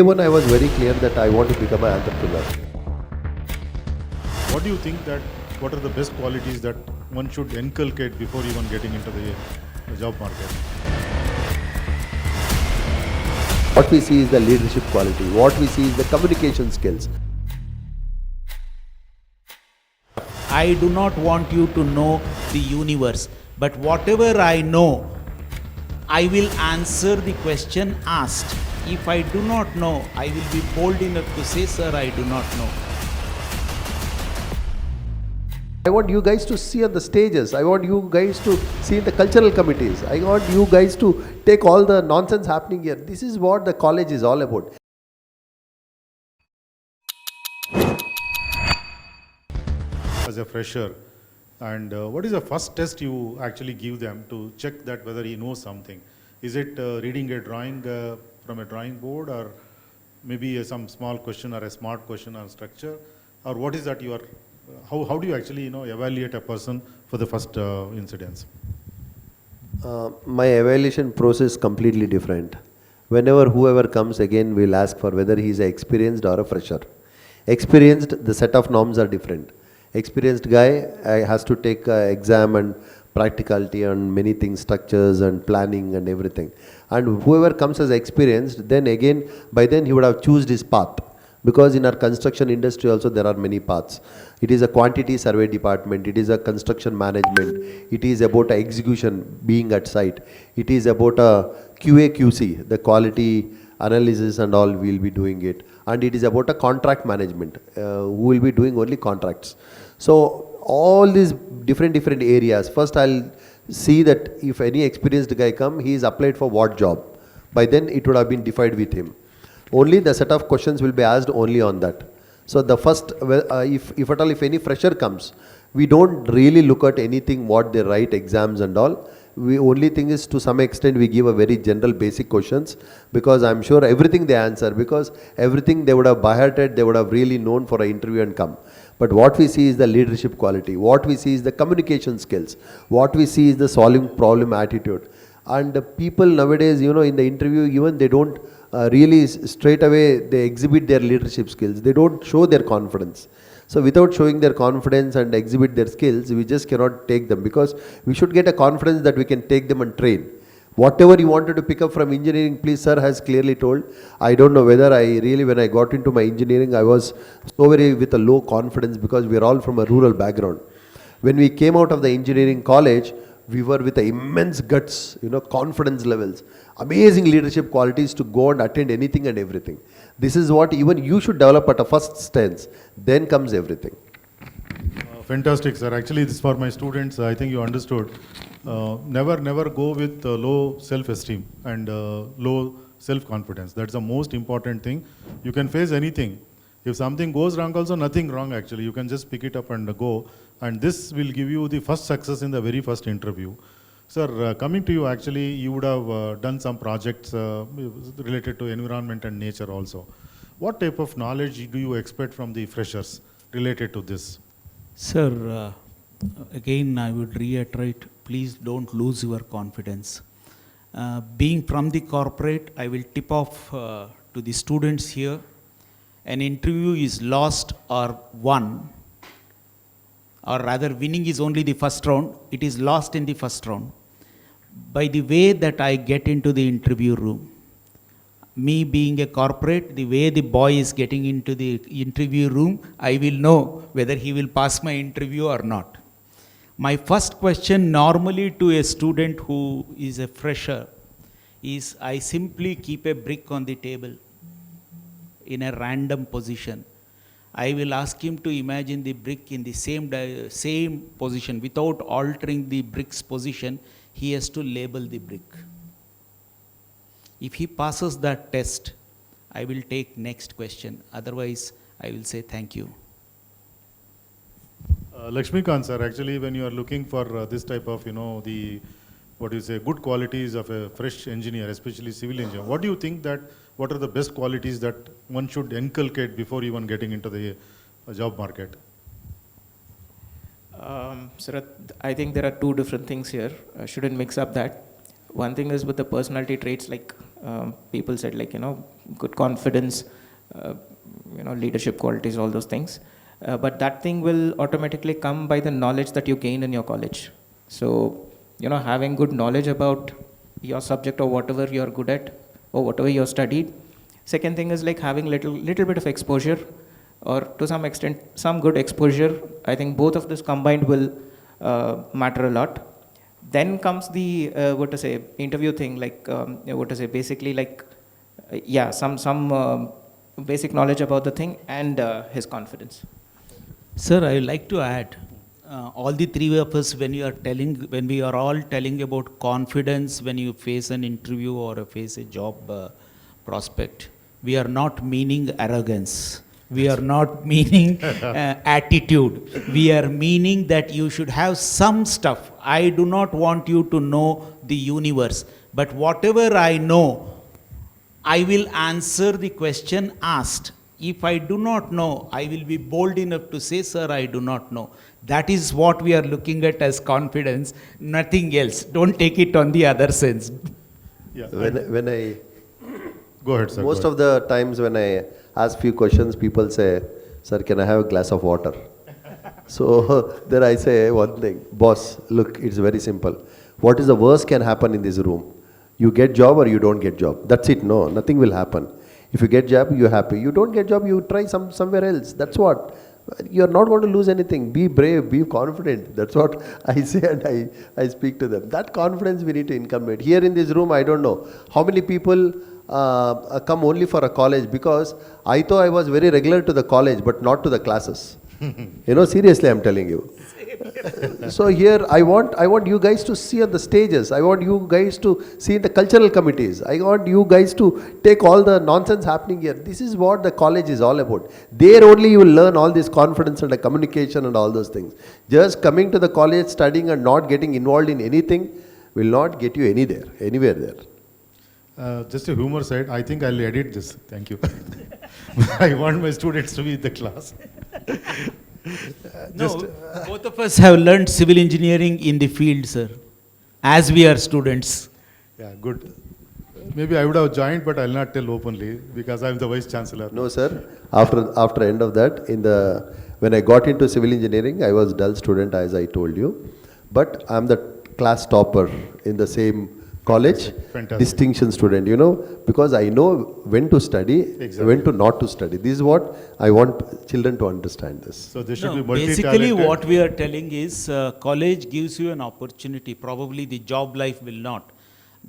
one I was very clear that I want to become an entrepreneur. What do you think that, what are the best qualities that one should inculcate before even getting into the job market? What we see is the leadership quality. What we see is the communication skills. I do not want you to know the universe, but whatever I know, I will answer the question asked. If I do not know, I will be bold enough to say, sir, I do not know. I want you guys to see on the stages. I want you guys to see in the cultural committees. I want you guys to take all the nonsense happening here. This is what the college is all about. As a fresher, and what is the first test you actually give them to check that whether he knows something? Is it reading a drawing from a drawing board, or maybe some small question or a smart question or structure, or what is that you are, how do you actually evaluate a person for the first incidents? My evaluation process is completely different. Whenever whoever comes again, we'll ask for whether he is experienced or a fresher. Experienced, the set of norms are different. Experienced guy has to take exam and practicality and many things, structures and planning and everything. And whoever comes as experienced, then again, by then he would have chosen his path. Because in our construction industry also there are many paths. It is a quantity survey department, it is a construction management, it is about execution being at site, it is about a QA QC, the quality analysis and all we will be doing it. And it is about a contract management, who will be doing only contracts. So all these different areas, first I'll see that if any experienced guy come, he is applied for what job. By then it would have been defined with him. Only the set of questions will be asked only on that. So the first, if at all, if any fresher comes, we don't really look at anything what they write, exams and all. We only thing is to some extent we give a very general basic questions, because I'm sure everything they answer, because everything they would have by hearted, they would have really known for an interview and come. But what we see is the leadership quality, what we see is the communication skills, what we see is the solving problem attitude. And the people nowadays, in the interview, even they don't really straight away they exhibit their leadership skills. They don't show their confidence. So without showing their confidence and exhibit their skills, we just cannot take them, because we should get a confidence that we can take them and train. Whatever you wanted to pick up from engineering, please sir has clearly told. I don't know whether I really, when I got into my engineering, I was so very with a low confidence, because we are all from a rural background. When we came out of the engineering college, we were with immense guts, confidence levels, amazing leadership qualities to go and attend anything and everything. This is what even you should develop at a first stance. Then comes everything. Fantastic, sir. Actually, this is for my students. I think you understood. Never go with low self-esteem and low self-confidence. That's the most important thing. You can face anything. If something goes wrong, also nothing wrong actually. You can just pick it up and go. And this will give you the first success in the very first interview. Sir, coming to you, actually, you would have done some projects related to environment and nature also. What type of knowledge do you expect from the freshers related to this? Sir, again I would reiterate, please don't lose your confidence. Being from the corporate, I will tip off to the students here. An interview is lost or won, or rather winning is only the first round, it is lost in the first round. By the way that I get into the interview room, me being a corporate, the way the boy is getting into the interview room, I will know whether he will pass my interview or not. My first question normally to a student who is a fresher is, I simply keep a brick on the table in a random position. I will ask him to imagine the brick in the same position. Without altering the brick's position, he has to label the brick. If he passes that test, I will take next question. Otherwise, I will say thank you. Lakshmikant sir, actually when you are looking for this type of, good qualities of a fresh engineer, especially civil engineer, what do you think that, what are the best qualities that one should inculcate before even getting into the job market? Sir, I think there are two different things here. I shouldn't mix up that. One thing is with the personality traits like people said, like, good confidence, leadership qualities, all those things. But that thing will automatically come by the knowledge that you gain in your college. So, having good knowledge about your subject or whatever you're good at or whatever you're studied. Second thing is like having little bit of exposure, or to some extent some good exposure. I think both of this combined will matter a lot. Then comes the interview thing, like basically like some basic knowledge about the thing and his confidence. Sir, I would like to add, all the three of us, when we are all telling about confidence when you face an interview or face a job prospect, we are not meaning arrogance. We are not meaning attitude. We are meaning that you should have some stuff. I do not want you to know the universe, but whatever I know, I will answer the question asked. If I do not know, I will be bold enough to say, sir, I do not know. That is what we are looking at as confidence, nothing else. Don't take it on the other sense. Yeah. When I Go ahead, sir. most of the times when I ask few questions, people say, sir, can I have a glass of water? So then I say one thing, boss, look, it's very simple. What is the worst can happen in this room? You get job or you don't get job. That's it. No, nothing will happen. If you get job, you're happy. You don't get job, you try somewhere else. That's what. You're not going to lose anything. Be brave, be confident. That's what I say, and I speak to them. That confidence we need to inculcate. Here in this room, I don't know how many people come only for a college, because I thought I was very regular to the college, but not to the classes. Seriously, I'm telling you. So here, I want you guys to see on the stages. I want you guys to see in the cultural committees. I want you guys to take all the nonsense happening here. This is what the college is all about. There only you will learn all this confidence and the communication and all those things. Just coming to the college, studying and not getting involved in anything will not get you anywhere there. Just a humor side, I think I'll edit this. Thank you. I want my students to be in the class. Both of us have learned civil engineering in the field, sir, as we are students. Yeah, good. Maybe I would have joined, but I'll not tell openly because I'm the Vice Chancellor. No, sir. After end of that, when I got into civil engineering, I was dull student, as I told you. But I'm the class topper in the same college. Fantastic. Distinction student, because I know when to study, Exactly. when to not to study. This is what I want children to understand this. So they should be multi-talented. Basically, what we are telling is college gives you an opportunity. Probably the job life will not.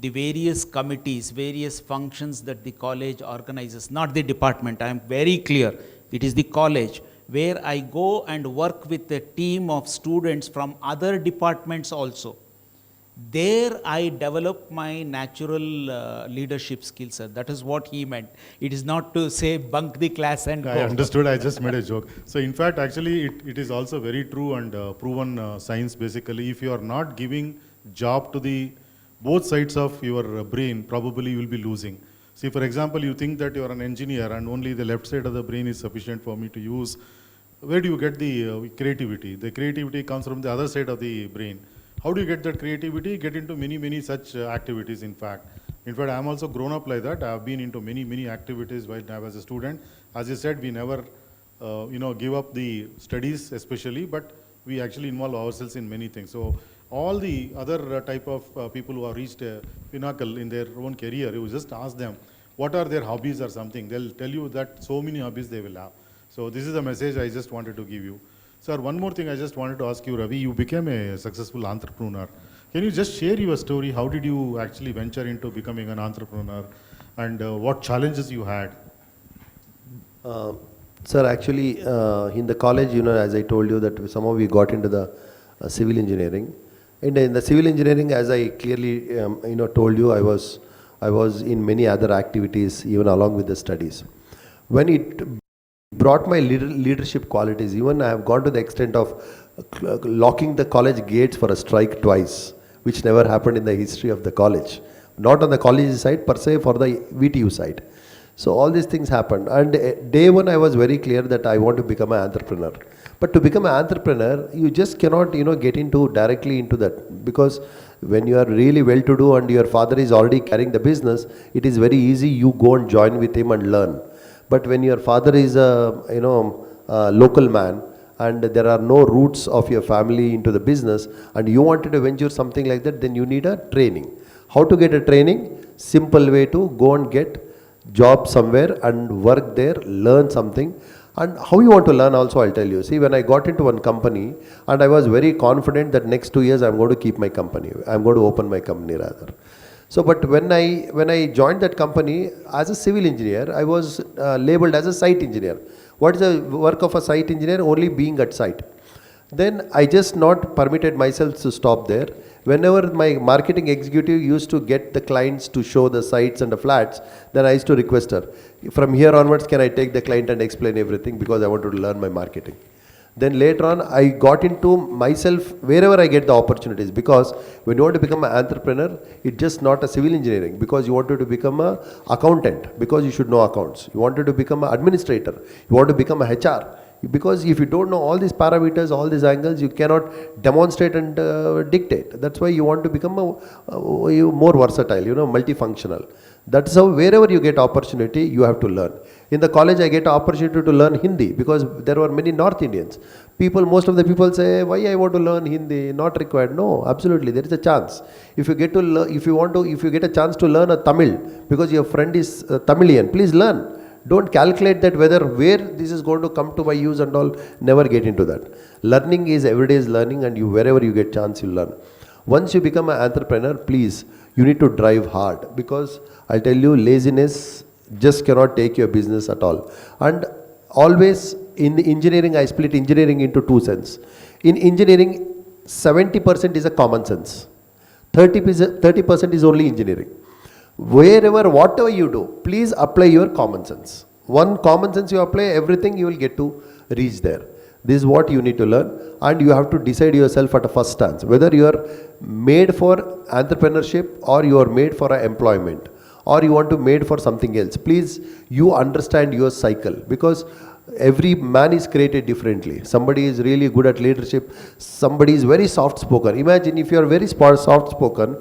The various committees, various functions that the college organizes, not the department. I am very clear. It is the college where I go and work with a team of students from other departments also. There I develop my natural leadership skills, sir. That is what he meant. It is not to say bunk the class and go. I understood, I just made a joke. So in fact, actually it is also very true and proven science basically. If you are not giving job to both sides of your brain, probably you will be losing. See, for example, you think that you are an engineer and only the left side of the brain is sufficient for me to use. Where do you get the creativity? The creativity comes from the other side of the brain. How do you get that creativity? Get into many such activities, in fact. I am also grown up like that. I have been into many activities while I was a student. As you said, we never, give up the studies especially, but we actually involve ourselves in many things. So all the other type of people who have reached a pinnacle in their own career, you just ask them, what are their hobbies or something? They'll tell you that so many hobbies they will have. So this is a message I just wanted to give you. Sir, one more thing I just wanted to ask you, Ravi. You became a successful entrepreneur. Can you just share your story? How did you actually venture into becoming an entrepreneur, and what challenges you had? Sir, actually, in the college, as I told you that somehow we got into the civil engineering. And in the civil engineering, as I clearly, told you, I was in many other activities, even along with the studies. When it brought my leadership qualities, even I have gone to the extent of locking the college gates for a strike twice, which never happened in the history of the college. Not on the college side per se, for the VTU side. So all these things happened. And day one, I was very clear that I want to become an entrepreneur. But to become an entrepreneur, you just cannot, get into directly into that, because when you are really well-to-do and your father is already carrying the business, it is very easy. You go and join with him and learn. But when your father is a local man, and there are no roots of your family into the business, and you wanted to venture something like that, then you need a training. How to get a training? Simple way to go and get job somewhere and work there, learn something. And how you want to learn also, I'll tell you. See, when I got into one company, and I was very confident that next 2 years I'm going to keep my company. I'm going to open my company rather. So, but when I joined that company as a civil engineer, I was labeled as a site engineer. What is the work of a site engineer? Only being at site. Then I just not permitted myself to stop there. Whenever my marketing executive used to get the clients to show the sites and the flats, then I used to request her, from here onwards, can I take the client and explain everything, because I wanted to learn my marketing. Then later on, I got into myself wherever I get the opportunities, because when you want to become an entrepreneur, it's just not a civil engineering, because you wanted to become an accountant, because you should know accounts. You wanted to become an administrator. You want to become a HR. Because if you don't know all these parameters, all these angles, you cannot demonstrate and dictate. That's why you want to become more versatile, multifunctional. That's how wherever you get opportunity, you have to learn. In the college, I get opportunity to learn Hindi, because there were many North Indians. Most of the people say, why I want to learn Hindi? Not required. No, absolutely, there is a chance. If you get to learn, if you get a chance to learn a Tamil, because your friend is Tamilian, please learn. Don't calculate that where this is going to come to my use and all. Never get into that. Learning is everyday's learning, and wherever you get chance, you learn. Once you become an entrepreneur, please, you need to drive hard, because I'll tell you, laziness just cannot take your business at all. And always in engineering, I split engineering into two sense. In engineering, 70% is a common sense. 30% is only engineering. Wherever, whatever you do, please apply your common sense. One common sense you apply, everything you will get to reach there. This is what you need to learn, and you have to decide yourself at a first stance, whether you are made for entrepreneurship or you are made for employment, or you want to made for something else. Please, you understand your cycle, because every man is created differently. Somebody is really good at leadership, somebody is very soft spoken. Imagine if you are very soft spoken,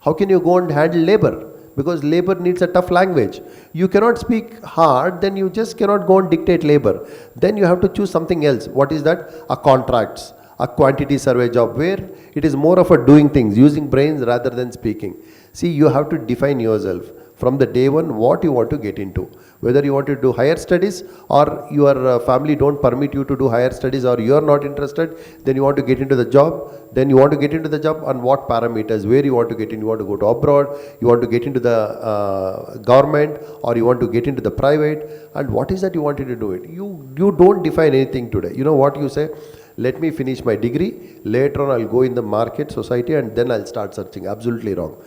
how can you go and handle labor? Because labor needs a tough language. You cannot speak hard, then you just cannot go and dictate labor. Then you have to choose something else. What is that? A contracts, a quantity survey job, where it is more of a doing things, using brains rather than speaking. See, you have to define yourself from the day one what you want to get into. Whether you want to do higher studies, or your family don't permit you to do higher studies, or you are not interested, then you want to get into the job. Then you want to get into the job on what parameters, where you want to get in. You want to go to abroad, you want to get into the government, or you want to get into the private, and what is that you wanted to do it. You don't define anything today. You know what you say? Let me finish my degree, later on I'll go in the market, society, and then I'll start searching. Absolutely wrong.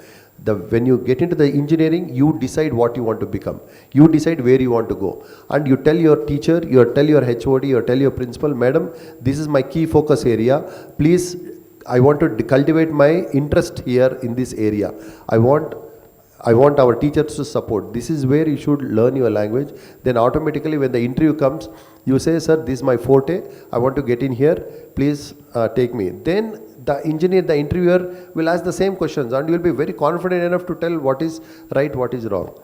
When you get into the engineering, you decide what you want to become. You decide where you want to go. And you tell your teacher, you tell your HOD, you tell your principal, madam, this is my key focus area. Please, I want to cultivate my interest here in this area. I want our teachers to support. This is where you should learn your language. Then automatically when the interview comes, you say, sir, this is my forte. I want to get in here. Please take me. Then the interviewer will ask the same questions, and you will be very confident enough to tell what is right, what is wrong.